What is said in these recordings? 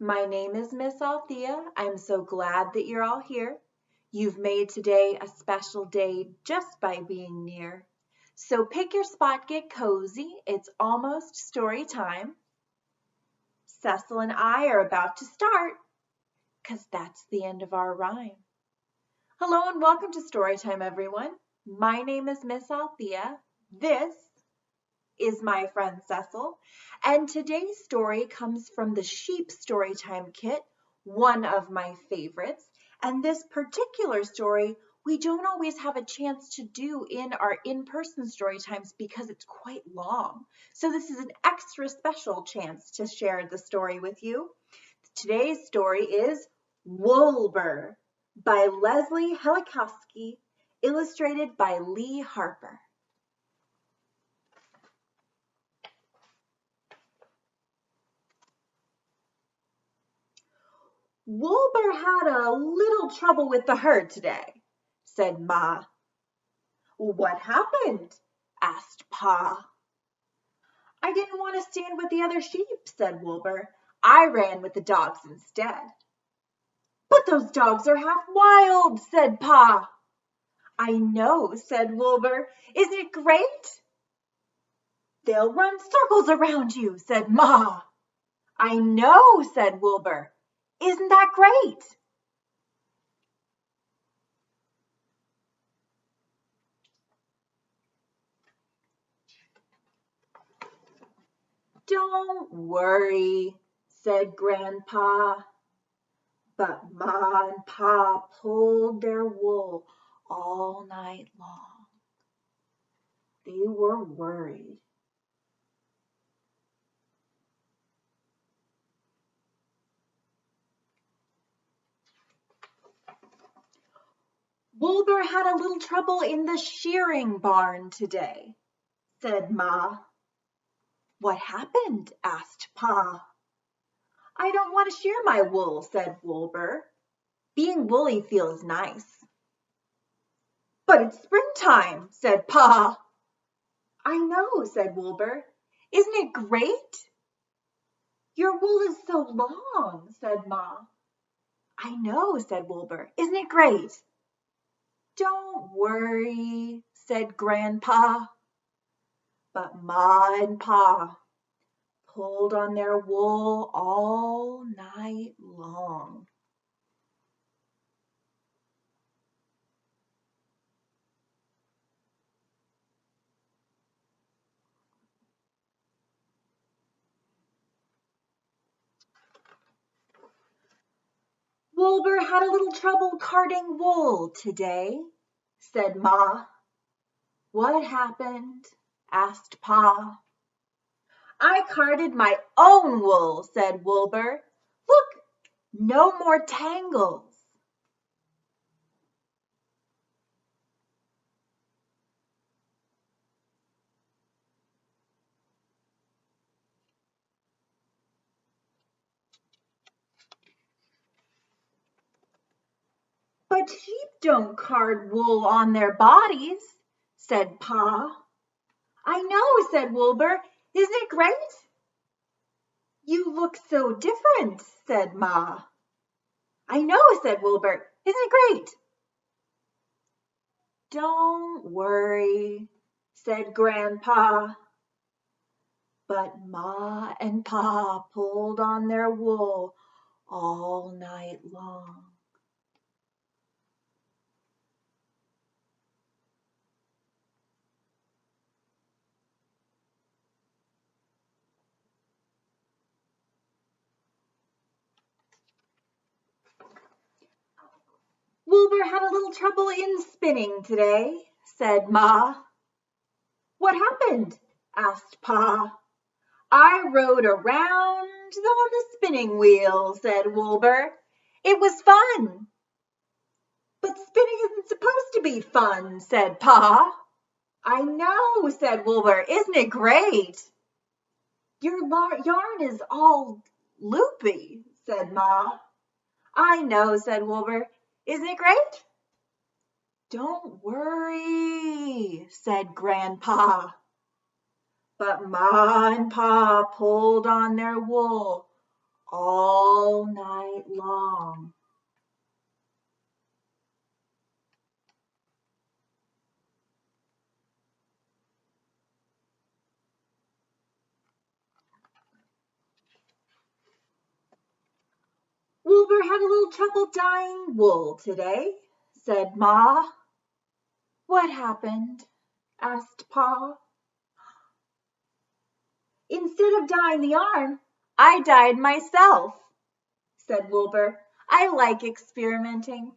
My name is Miss Althea. I'm so glad that you're all here. You've made today a special day just by being near. So pick your spot, get cozy. It's almost story time. Cecil and I are about to start, 'cause that's the end of our rhyme. Hello and welcome to Storytime, everyone. My name is Miss Althea. This is my friend Cecil, and today's story comes from the Sheep Storytime Kit, one of my favorites. And this particular story we don't always have a chance to do in our in-person story times because it's quite long. So this is an extra special chance to share the story with you. Today's story is Woolbur by Leslie Helakoski, illustrated by Lee Harper. Woolbur had a little trouble with the herd today, said Ma. What happened? Asked Pa. I didn't want to stand with the other sheep, said Woolbur. I ran with the dogs instead. But those dogs are half wild, said Pa. I know, said Woolbur. Isn't it great? They'll run circles around you, said Ma. I know, said Woolbur. Isn't that great? Don't worry, said Grandpa. But Ma and Pa pulled their wool all night long. They were worried. Woolbur had a little trouble in the shearing barn today, said Ma. What happened? Asked Pa. I don't want to shear my wool, said Woolbur. Being woolly feels nice. But it's springtime, said Pa. I know, said Woolbur. Isn't it great? Your wool is so long, said Ma. I know, said Woolbur. Isn't it great? Don't worry, said Grandpa. But Ma and Pa pulled on their wool all night long. Woolbur had a little trouble carding wool today, said Ma. What happened? Asked Pa. I carded my own wool, said Woolbur. Look, no more tangles. But sheep don't card wool on their bodies, said Pa. I know, said Woolbur. Isn't it great? You look so different, said Ma. I know, said Woolbur. Isn't it great? Don't worry, said Grandpa. But Ma and Pa pulled on their wool all night long. Woolbur had a little trouble in spinning today, said Ma. What happened? Asked Pa. I rode around on the spinning wheel, said Woolbur. It was fun. But spinning isn't supposed to be fun, said Pa. I know, said Woolbur. Isn't it great? Your yarn is all loopy, said Ma. I know, said Woolbur. Isn't it great? Don't worry, said Grandpa. But Ma and Pa pulled on their wool all night long. Woolbur had a little trouble dyeing wool today, said Ma. What happened? Asked Pa. Instead of dyeing the yarn, I dyed myself, said Woolbur. I like experimenting.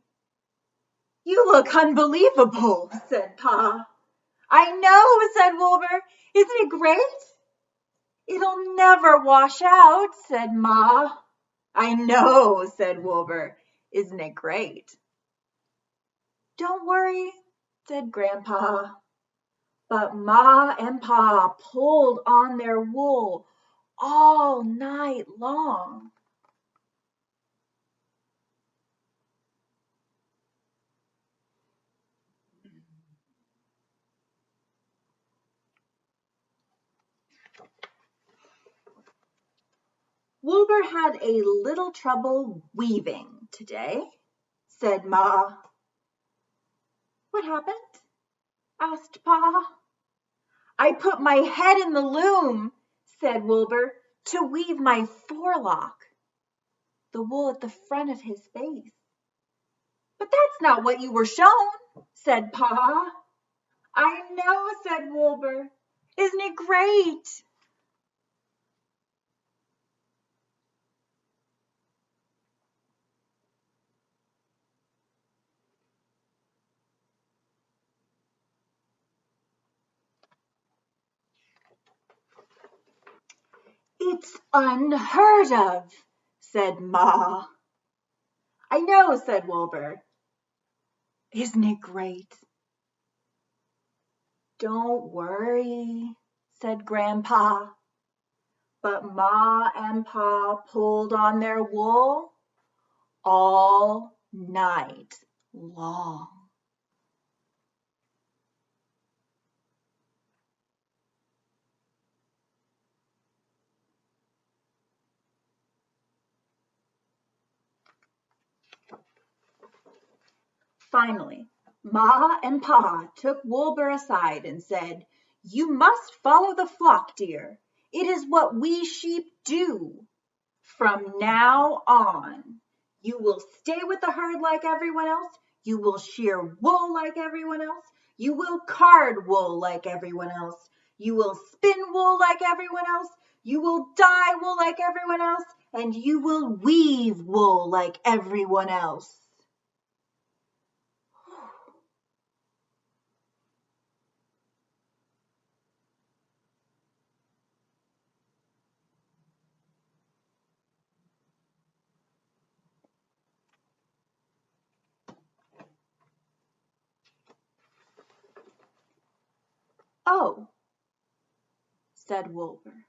You look unbelievable, said Pa. I know, said Woolbur. Isn't it great? It'll never wash out, said Ma. I know, said Woolbur. Isn't it great? Don't worry, said Grandpa. But Ma and Pa pulled on their wool all night long. Woolbur had a little trouble weaving today, said Ma. What happened? Asked Pa. I put my head in the loom, said Woolbur, to weave my forelock, the wool at the front of his face. But that's not what you were shown, said Pa. I know, said Woolbur. Isn't it great? It's unheard of, said Ma. I know, said Woolbur. Isn't it great? Don't worry, said Grandpa. But Ma and Pa pulled on their wool all night long. Finally, Ma and Pa took Woolbur aside and said, You must follow the flock, dear. It is what we sheep do. From now on, you will stay with the herd like everyone else. You will shear wool like everyone else. You will card wool like everyone else. You will spin wool like everyone else. You will dye wool like everyone else. And you will weave wool like everyone else. Oh, said Woolbur.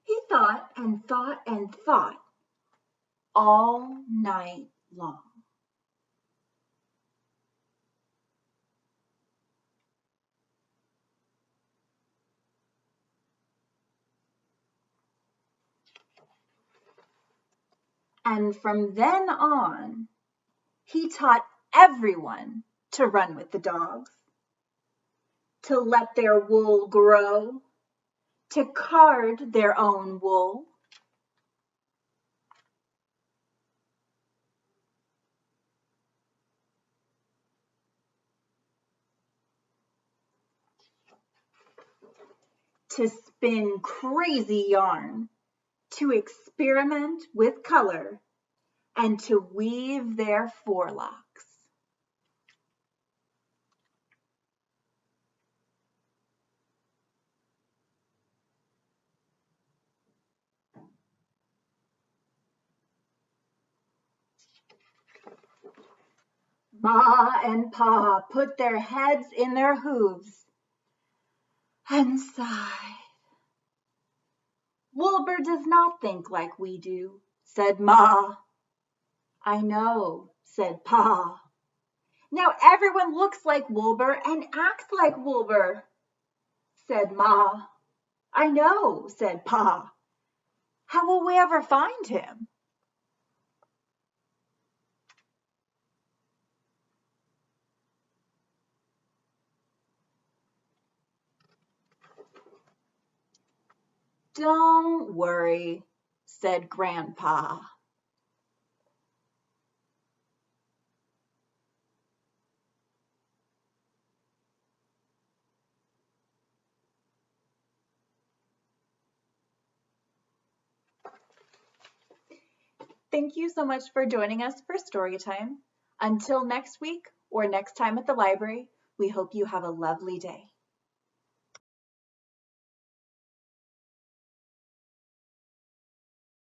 He thought and thought and thought all night long. And from then on, he taught everyone to run with the dogs, to let their wool grow, to card their own wool. To spin crazy yarn, to experiment with color, and to weave their forelocks. Ma and Pa put their heads in their hooves and sighed. Woolbur does not think like we do, said Ma. I know, said Pa. Now everyone looks like Woolbur and acts like Woolbur, said Ma. I know, said Pa. How will we ever find him? Don't worry, said Grandpa. Thank you so much for joining us for story time. Until next week or next time at the library, we hope you have a lovely day.